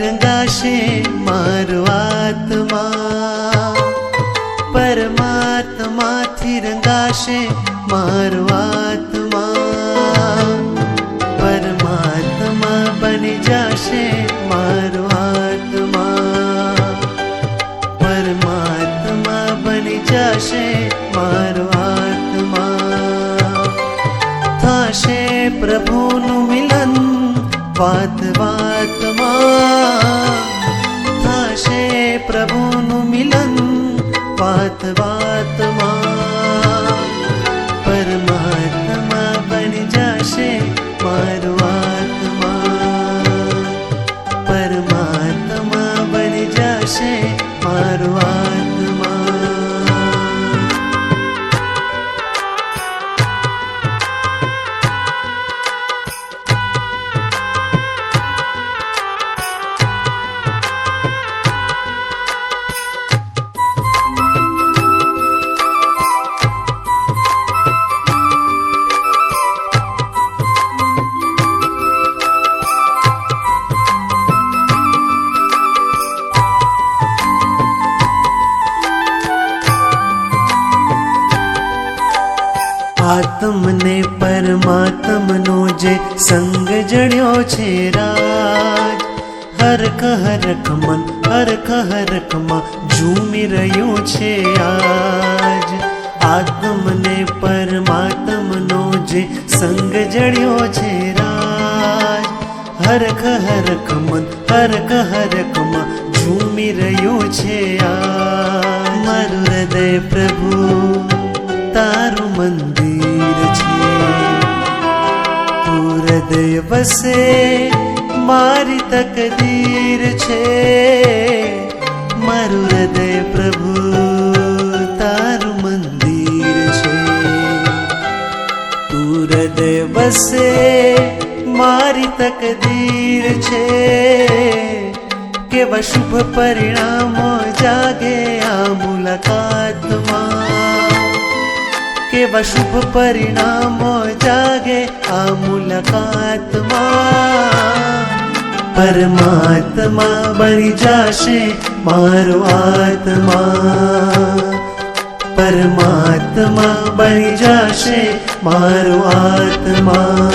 રંગાશે મારો આત્મા, પરમાત્માથી રંગાશે મારો આત્મા, પરમાત્મા બની જશે મારો આત્મા, પરમાત્મા બની જશે મારો આત્મા. થશે પ્રભુનું મિલન વાત વાતમાં, થશે પ્રભુનું મિલન વાત વાતમાં, પરમાત્મા બની જશે મારો આત્મા, પરમાત્મા બની જશે મારો આત્મા. આત્મને પરમાત્મનો જે સંગ જડ્યો છે રાજ, હરખ હરખ મન હરખ હરખમાં ઝૂમી રહ્યું છે આજ. આત્મને પરમાત્મનો જે સંગ જડ્યો છે રાજ, હરખ હરખ મન હરખ હરખમાં ઝૂમી રહ્યું છે આજ. મારું હૃદય પ્રભુ તારું મંદિર છે, તું હૃદય વસે મારી તકદીર છે. મારું હૃદય પ્રભુ તારું મંદિર છે, તું હૃદય વસે મારી તકદીર છે. કેવા શુભ પરિણામો જાગે આ મુલાકાતમાં, કેવા શુભ પરિણામો જાગે આ મુલાકાતમાં. પરમાત્મા બની જશે મારો આત્મા, પરમાત્મા બની જશે મારો આત્મા.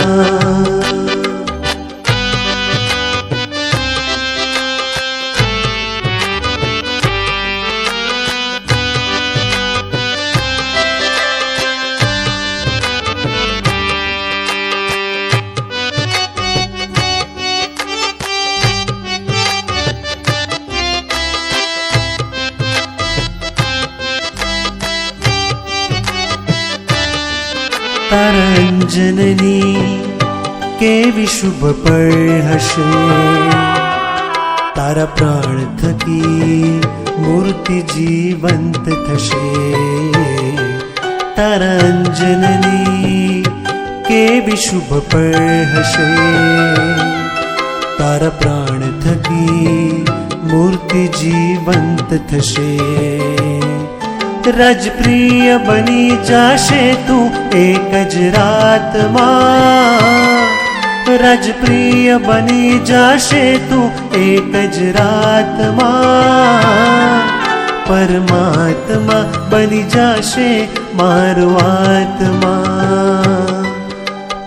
તારા અંજનની કેવી શુભ પળ હશે, તારા પ્રાણ થકી મૂર્તિ જીવંત થશે. તારા અંજનની કેવી શુભ પળ હશે, તારા પ્રાણ થકી મૂર્તિ જીવંત થશે. રાજપ્રિય બની જશે તું એક જ રાતમાં, રાજપ્રિય બની જશે તું એક જ રાતમાં. પરમાત્મા બની જશે મારો આત્મા,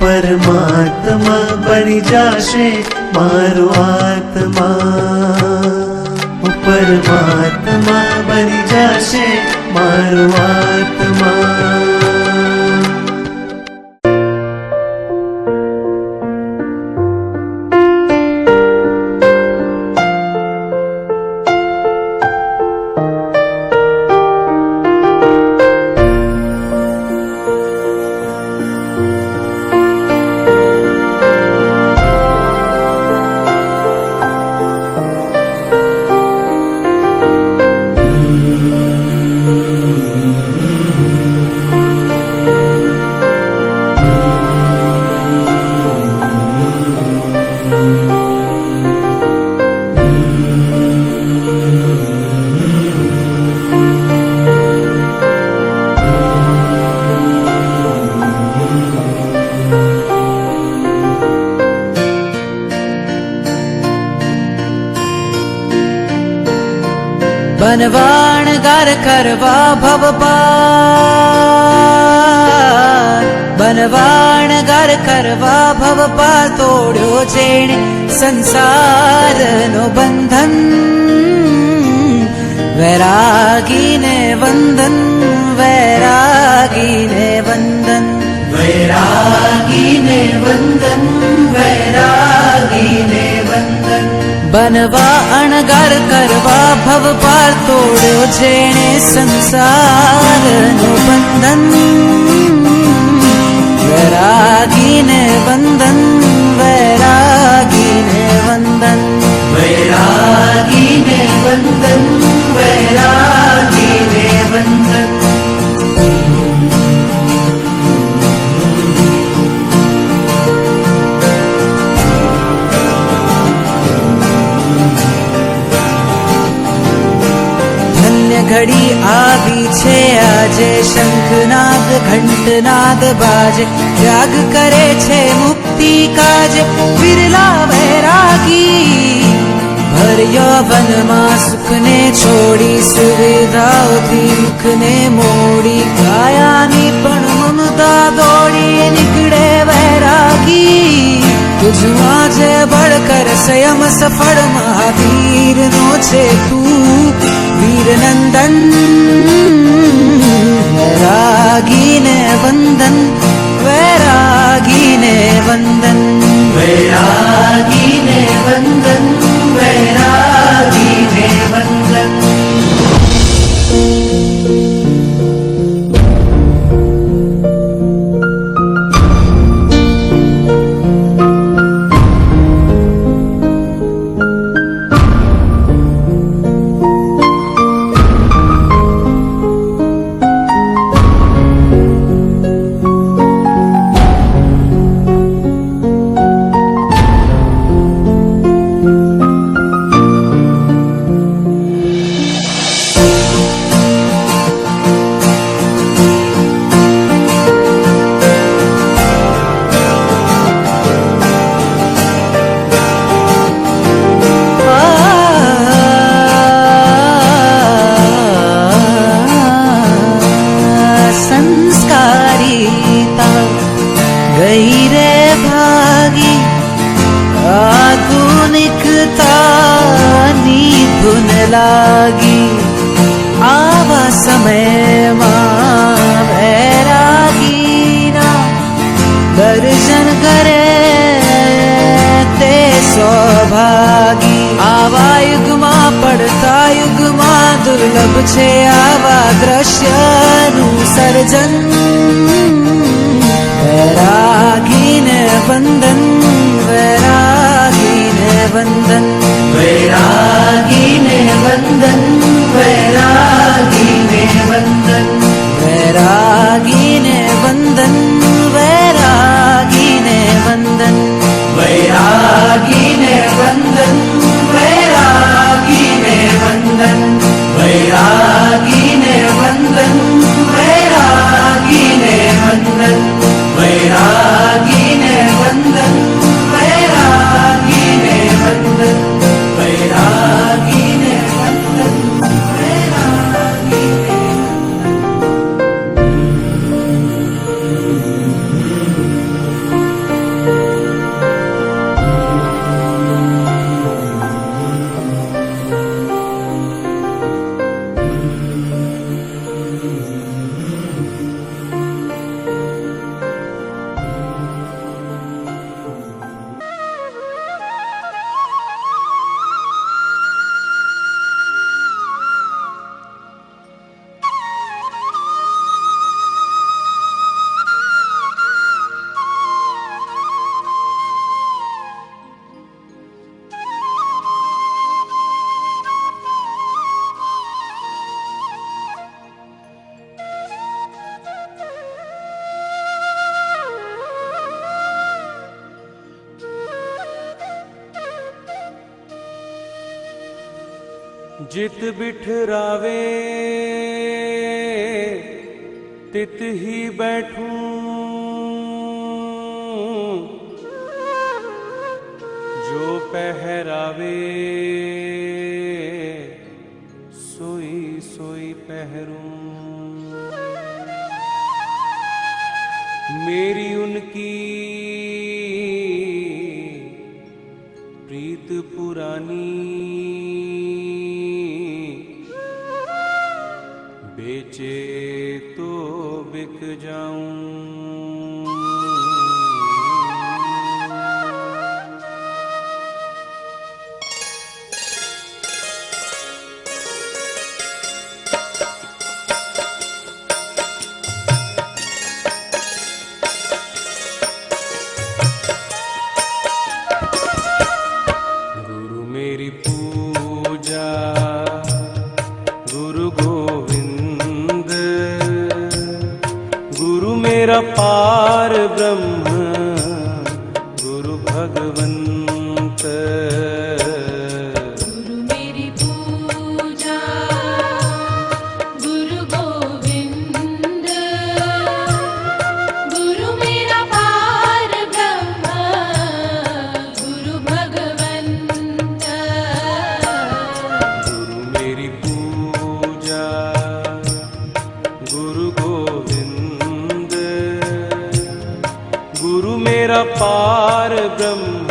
પરમાત્મા બની જશે મારો આત્મા, પરમાત્મા બની જશે મારો આત્મા. बनवाण गार करवा भव पार बनवाण गार करवा भव पार तोड्यो जेणे संसार नो बंधन वैरागी ने वंदन वैरागी ने वंदन वैरागी ने वंदन वैरागी ने वंदन बनवा अणगार करवा भव पार तोड्यो जेणे संसार नो बंधन वैरागी ने वंदन वैरागी ने वंदन वैरागी ने वंदन वैरागी ने वंदन घड़ी आवी छे आजे शंखनाद घंटनाद बाजे त्याग करे छे मुक्ति काज विरला वैरागी भर यौवन मां सुख ने छोड़ी सुविधाओथी मुख ने मोड़ी कायानी पण ममता दौड़ी निकळे वैरागी तुझमा जे बढ़कर स्वयं सफल महावीर नो छे तू वीर नंदन वैरागी ने वंदन वैरागी ने वंदन वैरागी ने वंदन वैरागी ने वंदन लागी आवा समय वैरागी ना दर्शन करे ते सौभागी आवा युग में पड़ता युग में दुर्लभ छे आवा दृश्य नु सर्जन वैरागी ने वंदन वैरागी ने वंदन वैरागी ने वंदन वैरागी ने वंदन वैरागी ने वंदन वैरागी ने वंदन वैरागी ने वंदन वैरागी ने वंदन वैरागी ने वंदन वैरागी ने वंदन वैरागी ने वंदन वैरागी ने वंदन वैरागी ने वंदन वैरागी ने जित बिठरावे तित ही बैठूं, जो पहरावे सोई की प्रीत पुरानी बेचे तो बिक जाऊं। गुरु मेरी पूजा गुरु गोविंद, गुरु मेरा पार ब्रह्म गुरु भगवंत। गुरु मेरी पूजा गुरु गोविंद, गुरु मेरा पार ब्रह्म गुरु भगवंत। गुरु मेरी पूजा गुरु गोविंद, गुरु मेरा पार ब्रह्म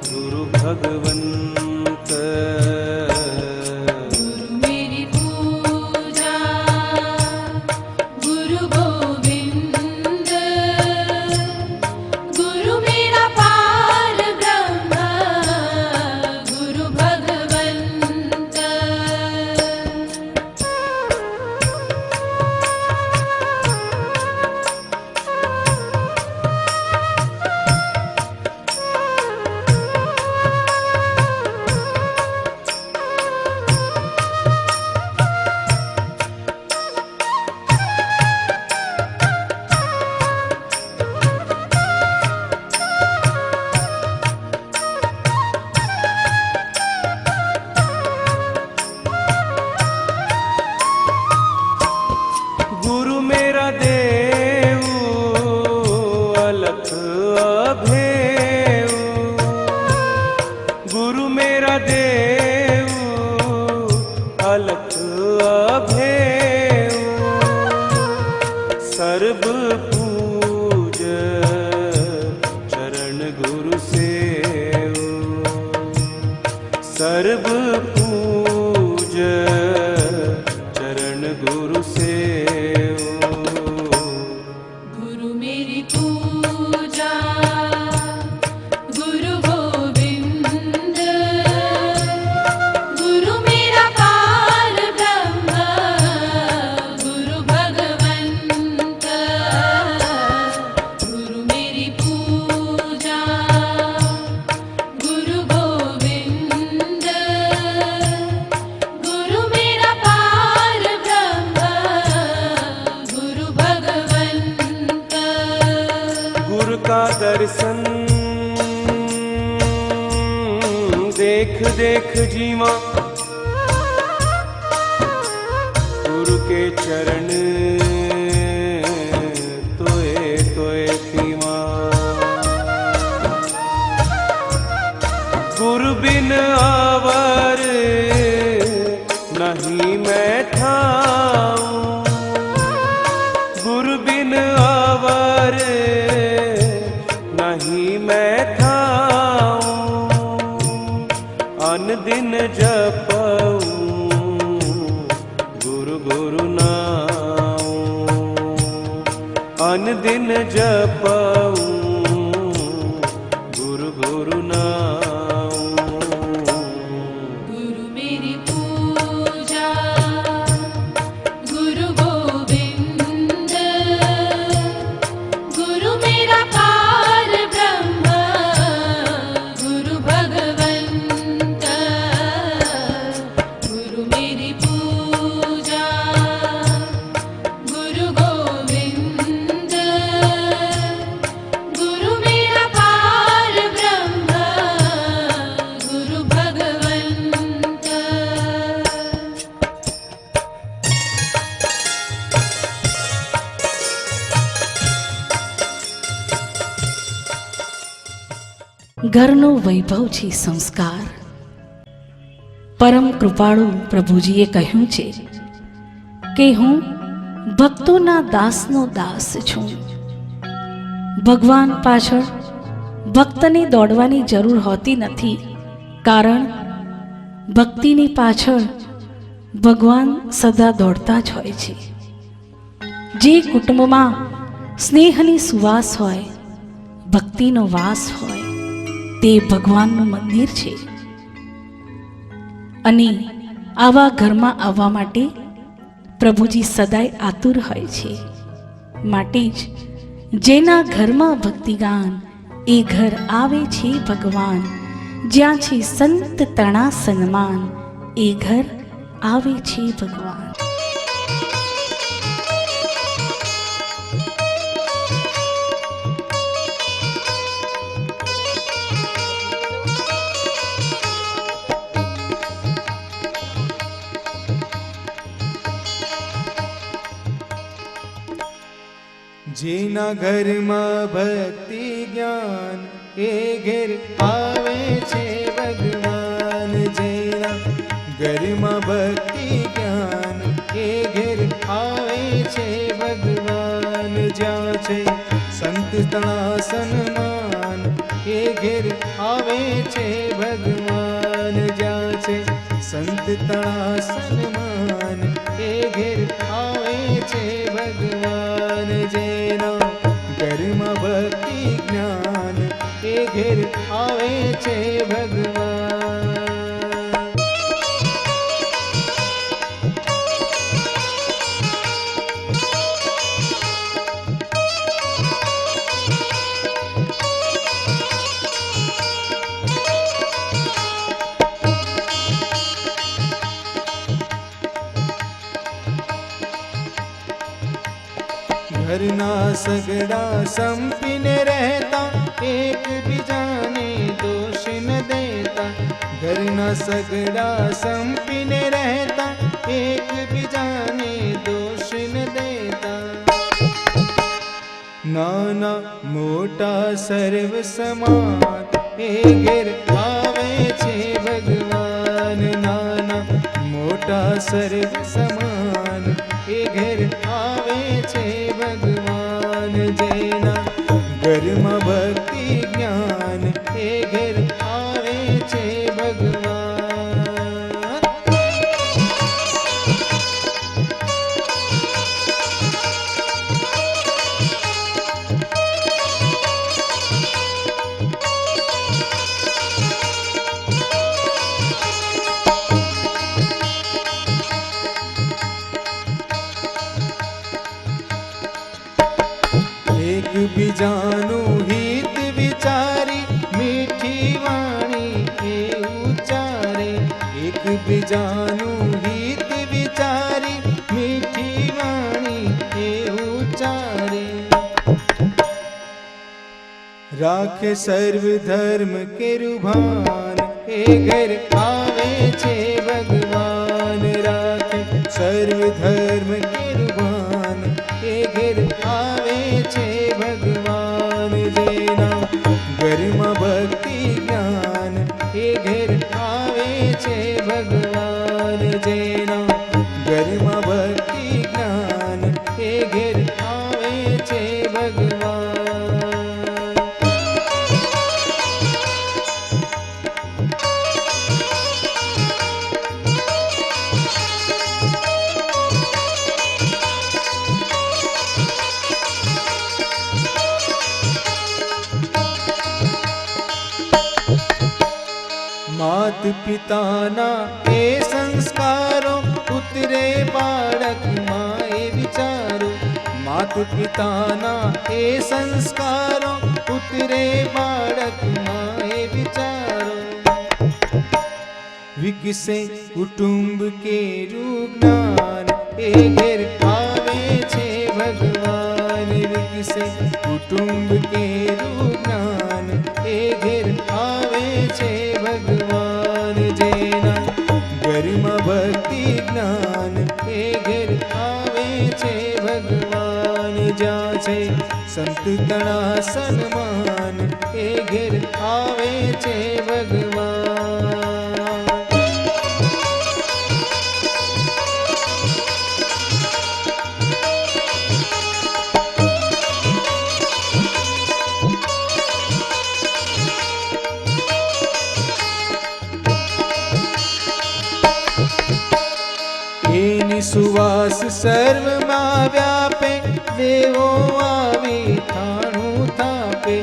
गुरु भगवंत। गुरु मेरी पूजा गुरु गोविंद, गुरु मेरा पार ब्रह्म गुरु भगवंत। गुरु मेरा देव अलख अभेव, गुरु मेरा देव अलख अभेव। सर्व पूज चरण गुरु सेव, सर्व पूज चरण गुरु सेव। गुरु मेरी पूजा गुरु गोविंद, गुरु मेरा पार ब्रह्म गुरु भगवंत। गुरु मेरी पूजा गुरु गोविंद, गुरु मेरा पार ब्रह्म गुरु भगवंत। गुरु का दर्शन देख देख जीवा, गुरु के चरण तोए तोए पीवा। गुरु बिन आवर नहीं मैं ठाऊं, गुरु बिन आवर नहीं मैं ठाऊं। अन दिन जपऊं गुरु गुरु नाऊं, अन दिन जपऊं गुरु गुरु नाऊं। गुरु मेरी पूजा गुरु गोविंद, गुरु मेरा पार ब्रह्म गुरु भगवंत। गुरु मेरी पूजा गुरु गोविंद, गुरु मेरा पार ब्रह्म गुरु भगवंत। ઘરનો વૈભવ છે સંસ્કાર. પરમ કૃપાળુ પ્રભુજીએ કહ્યું છે કે હું ભક્તોના દાસનો દાસ છું. ભગવાન પાછળ ભક્તને દોડવાની જરૂર હોતી નથી, કારણ ભક્તિની પાછળ ભગવાન સદા દોડતા જ હોય છે. જે કુટુંબમાં સ્નેહની સુવાસ હોય, ભક્તિનો વાસ હોય, તે ભગવાનનું મંદિર છે. અને આવા ઘરમાં આવવા માટે પ્રભુજી સદાય આતુર હોય છે. માટે જ જેના ઘરમાં ભક્તિગાન, એ ઘર આવે છે ભગવાન. જ્યાં છે સંત તણા સન્માન, એ ઘર આવે છે ભગવાન. જેના ઘરમાં ભક્તિ જ્ઞાન, એ ઘેર આવે છે ભગવાન. જેના ઘરમાં ભક્તિ જ્ઞાન, એ ઘેર આવે છે ભગવાન. જ્યાં છે સંત તણા સન્માન, એ ઘેર આવે છે ભગવાન. જ્યાં છે સંત તણા સન્માન, એ ઘેર આવે છે ભગવાન. જેના ઘરમાં ભક્તિ જ્ઞાન, એ ઘેર આવે છે ભગવાન. ઘરના સગડા સંપીને રહેતા, એક બીજાને દોષ ન દેતા. ઘરના સગડા સંપીને રહેતા, એક બીજાને દોષ ન દેતા. નાના મોટા સર્વ સમાન, એ ઘેર આવે છે ભગવાન. નાના મોટા સર્વ સમાન, એ ઘેર આવે છે ભગવાન. જેના ઘરમાં ભક્તિ જ્ઞાન, એ ઘેર આવે છે ભગવાન. એકબીજાનું હિત વિચારી, મીઠી વાણી એ ઉચ્ચારે. એકબીજાનું હિત વિચારી, મીઠી વાણી એ ઉચ્ચારે. રાખે સર્વ ધર્મ કેરું ભાન, એ ઘર આવે છે ભગવાન. રાખે સર્વ ધર્મ કેરું ભાન, એ ઘર આવે છે ભગવાન. જેના ઘરમાં ભક્તિ જ્ઞાન, એ ઘર આવે છે ભગવાન. જેના ઘરમાં ભક્તિ જ્ઞાન, એ ઘર આવે છે ભગવાન. માત પિતાના એ સંસ્કારો, ઉતરે બાળકમાં એ વિચારો. માત પિતાના એ સંસ્કારો, ઉતરે બાળકમાં એ વિચારો. વિકસે કુટુંબ કેરું જ્ઞાન, એ ઘેર આવે છે ભગવાન. વિકસે કુટુંબ કેરું જ્ઞાન, એ ઘેર આવે છે ભગવાન. જેના ઘરમાં ભક્તિ જ્ઞાન, એ ઘેર આવે છે ભગવાન. જ્યાં છે સંત તણા સન્માન, એ ઘેર આવે છે ભગવાન. સુવાસ સર્વમાં વ્યાપે, દેવો આવી થાણું થાપે.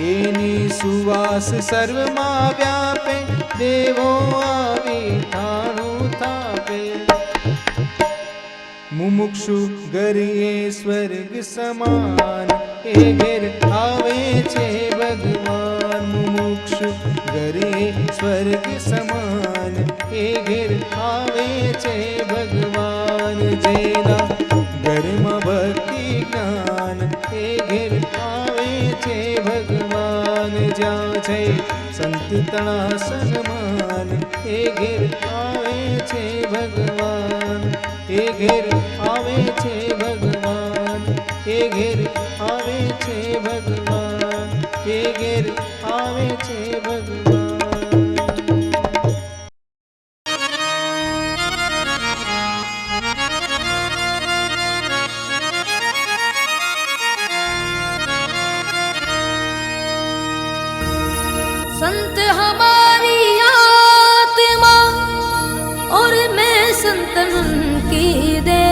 એની સુવાસ સર્વમાં વ્યાપે, દેવો આવી થાણું થાપે. મુમુક્ષુ ગરીએ સ્વર્ગ સમાન, એ ઘેર આવે છે ભગવાન. મુમુક્ષુ ગરીએ સ્વર્ગ સમાન, એ ઘેર આવે છે ભગવાન. જેના ઘરમાં ભક્તિ જ્ઞાન, એ ઘેર આવે છે ભગવાન. જ્યાં છે સંત તણા સન્માન, એ ઘેર આવે છે ભગવાન. એ ઘેર આવે છે ભગવાન. એ ઘેર આવે છે ભગવાન. એ ઘેર આવે છે ભગવાન. संत हमारी आत्मा और मैं संतन की दे,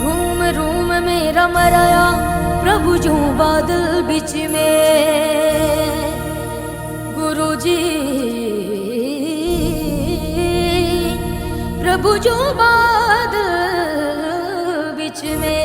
रूम रूम में रम रहा प्रभु जो बादल बीच में. गुरु जी प्रभु जो बादल बीच में.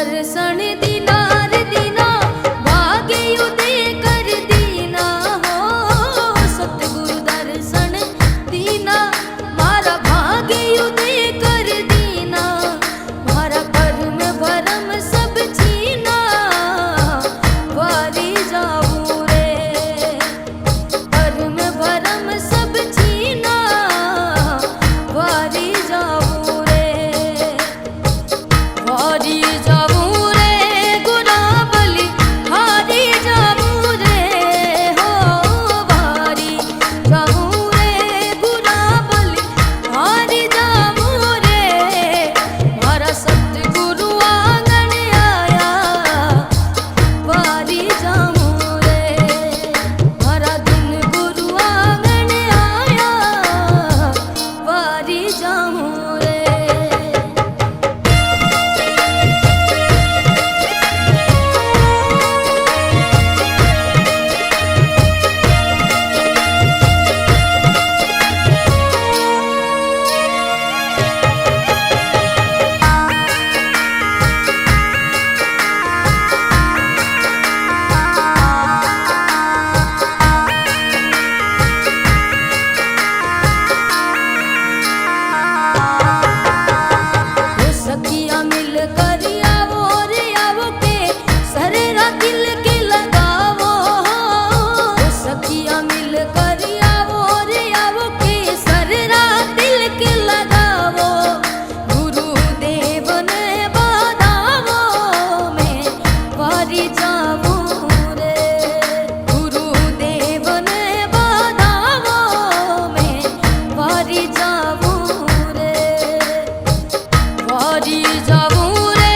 दर्शन दीनार दीना भाग्य उदय कर दीना हो सतगुरु दर्शन दीना मारा भाग्य उदय कर दीना मारा कर्म भरम सब छीना वारी जाऊं रे कर्म भरम सब छीना वारी जाऊं रे वारी जाऊं रे गुना बलि हारी जाऊं रे हो वारी जाऊं रे गुना बलि हारी जाऊं रे मारा सतगुरु आंगन आया वारी जाऊं रे मारा दिन गुरु आंगन आया वारी जाऊं रे ओ सखिया मिल कर आवो रे आवो के सरेरा दिल के लगावो ओ सखिया मिल कर आवो रे आवो के सरेरा दिल के लगावो गुरुदेव ने बतावो मैं वारी जाऊं रे गुरुदेव ने बतावो मैं वारी जाऊं रे वारी जाऊं रे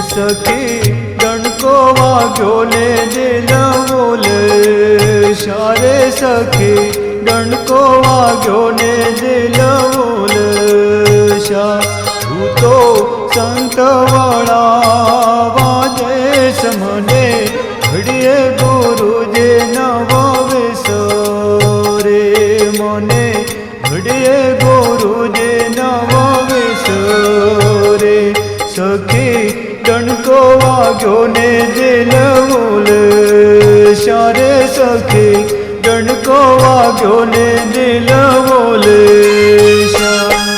સખી ડણકો વાગ્યો ને દિલ બોલે શારે સખી ડણકો વાગ્યો ને દિલ બોલે શા તું તો સંત વાળા વાજે મને ઘડીએ ગુરુજે નવો વિસરે મને ઘડીએ ગુરુજે નવો વિસરે સખી ડણકો વાગ્યો ને દિલ બોલે શારે સખી ડણકો વાગ્યો ને દિલ બોલે શા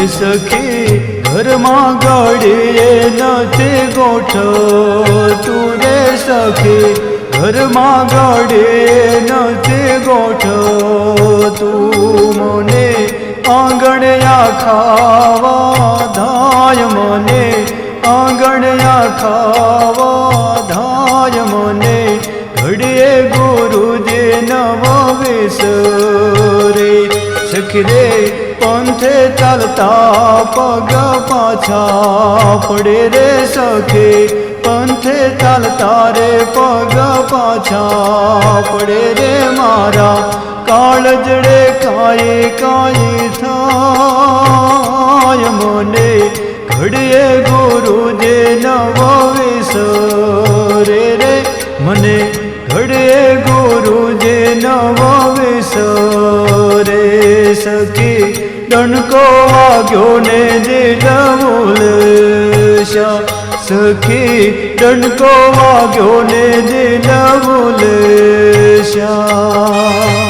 સખી ઘરમાં ગાડીએ નથી ગોઠ તું રે સખી ઘરમાં ગાડીએ નથી ગોઠ તું મને આંગણ્યા ખાવા ધાય મને આંગણ્યા ખાવા ધાય મને ઘડીએ ગુરુજી નવો વિસરે સખી રે પંથે ચાલતા પગ પાછા પડે રે સખી પંથે ચાલતા રે પગ પાછા પડે રે મારા કાળજડે કાંઈ કાંઈ થાય મને ઘડીએ ગુરુજે નવો વિસરે રે મને ઘડીએ ગુરુજે નવો વિસરે સખી ડણકો વાગ્યો ને દિલ બોલે શા સખી ડણકો વાગ્યો ને દિલ બોલે શા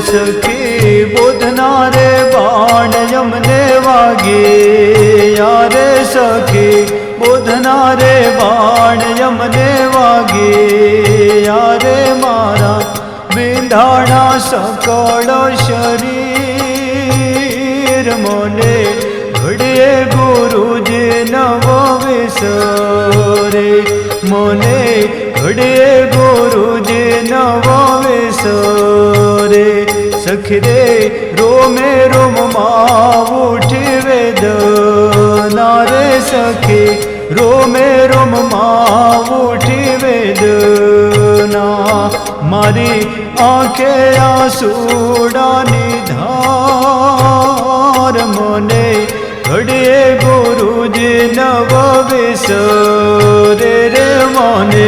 સખી બોધના રે બાણ યમને વાગે યારે સખી બોધના રે બાણ યમને વાગે યારે મારા વિંધાણા સકળ શરીર મને ઘડીએ ગુરુજી નવો વિસરે મને ઘડીએ ગુરુજી નવો વિસરે સખી રે રોમે રોમમાં ઉઠી વેદના રે સખી રોમે રોમમાં ઉઠી વેદના મારી આંખે આંસુડાની ધાર મને ઘડીએ ગુરુજી નવો વિસરે રે મને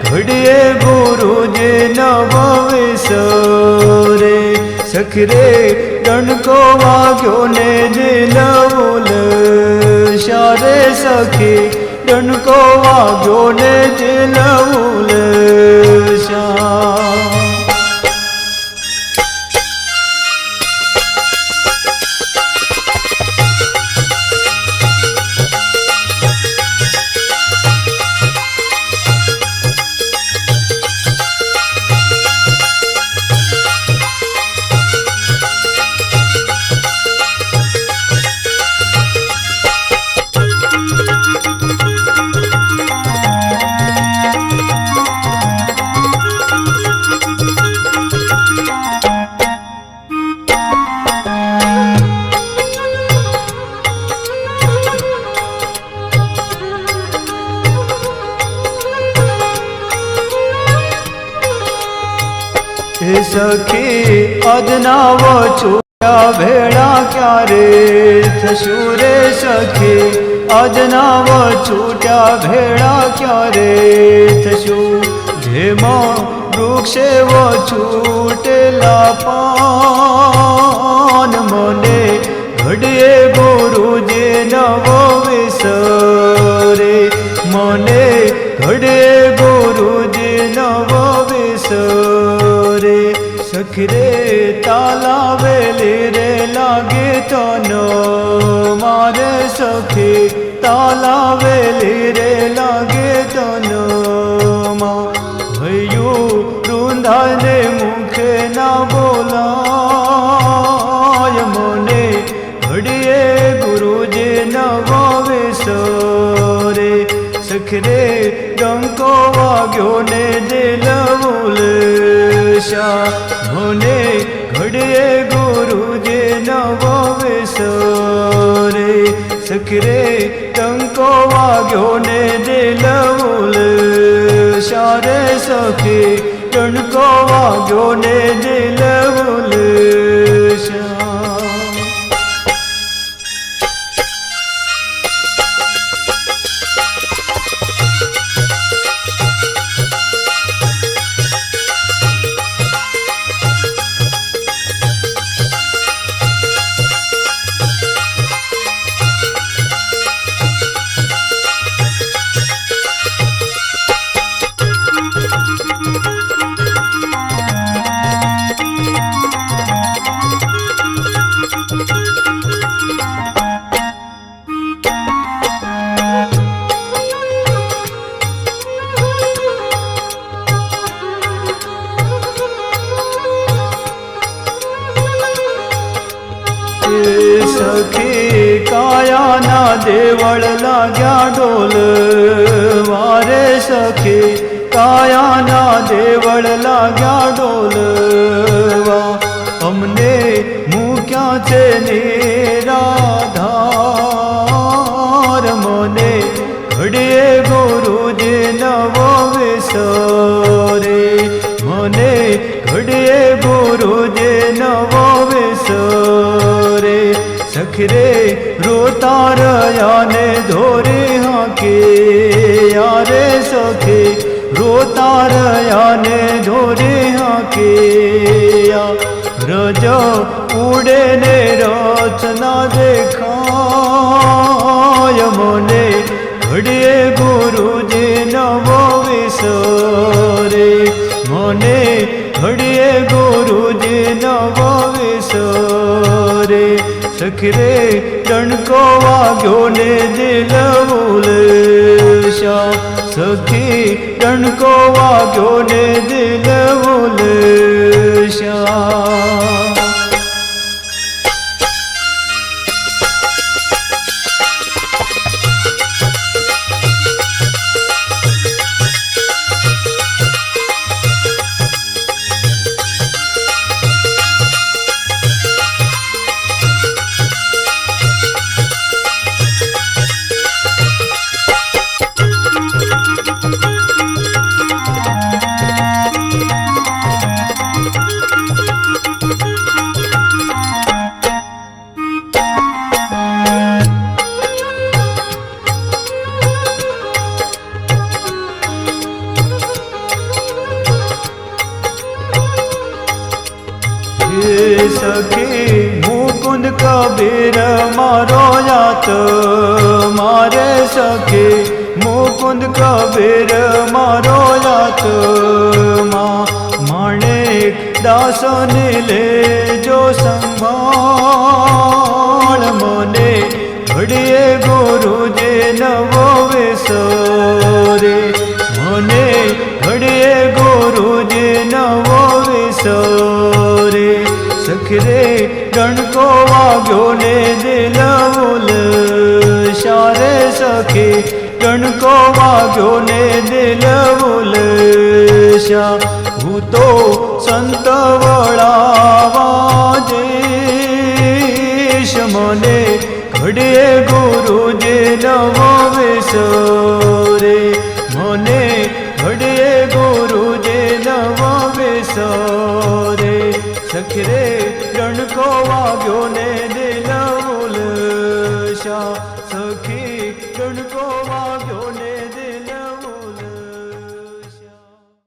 ઘડીએ ગુરુજી નવો વિસરે સખી રે ડણકો વાગ્યો ને દિલ બોલે શારે સખી ડણકો વાગ્યો ને દિલ બોલે શા સખી અદનાવ છૂટ્યા ભેળા ક્યારે થશું રે સખી અદનાવ છૂટ્યા ભેળા ક્યારે થશું જેમાં વૃક્ષેવો છૂટેલા પાન મને ઘડીએ ગુરુજી નવો વિસરે મને ઘડીએ ગુરુજી નવો વિસરે સખી રે તાલાવેલી રે લાગે તનો મારે સખી તાલાવેલી રે લાગે તનો ભયું રૂંધાને મુખે ના બોલાય મને ઘડીએ ગુરુજી નવો વિસરે સખી રે ડંકો વાગ્યો ને દિલ ઉલશા મને ઘડીએ ગુરુજી નવો વિસરે સખી રે ડંકો વાગ્યો ને દિલ ઉલશા રે સખી ડંકો વાગ્યો ને દિલ ઉલશા સખી કાયાના દેવળ લાગ્યા ડોલ વારે સખી કાયાના દેવળ લાગ્યા ડોલવા અમને મૂક્યા છે નિરાધાર મને ઘડીએ ગુરુજી નવો વિસરે મને ઘડીએ ગુરુજી નવો વિસરે સખી રે રોતા રહ્યા ને ધોરી હાકે યારે સખી રોતા રહ્યા ને ધોરી હાકે રજ ઉડે ને રચના દેખાય મને ઘડીએ ગુરુજી નવો વિસરે મને ઘડીએ ગુરુજી નવો વિસરે સખી રે ડંકો વાગ્યો ને દિલ ઉલશા સખી ડંકો વાગ્યો ને દિલ ઉલશા સખી મુકુંદ કબીર મારો યાત મારે સખી મુકુંદ કબીર મારો યાત માણેક દાસને લેજો સંભાળ મને ઘડીએ ગુરુજી નવો વિસરે મને ઘડીએ ગુરુજી નવો વિસરે સખી રે ડંકો વાગ્યો ને દિલ ઉલશા રે સખી ડંકો વાગ્યો ને દિલ ઉલશા હું તો સંત વળાવા જઈશ મને ઘડીએ ગુરુજી નવો વિસરે મને ઘડીએ ગુરુજી નવો વિસરે સખી રે ડણકો વાગ્યો ને દિલ ઉલશા સખી ડણકો વાગ્યો ને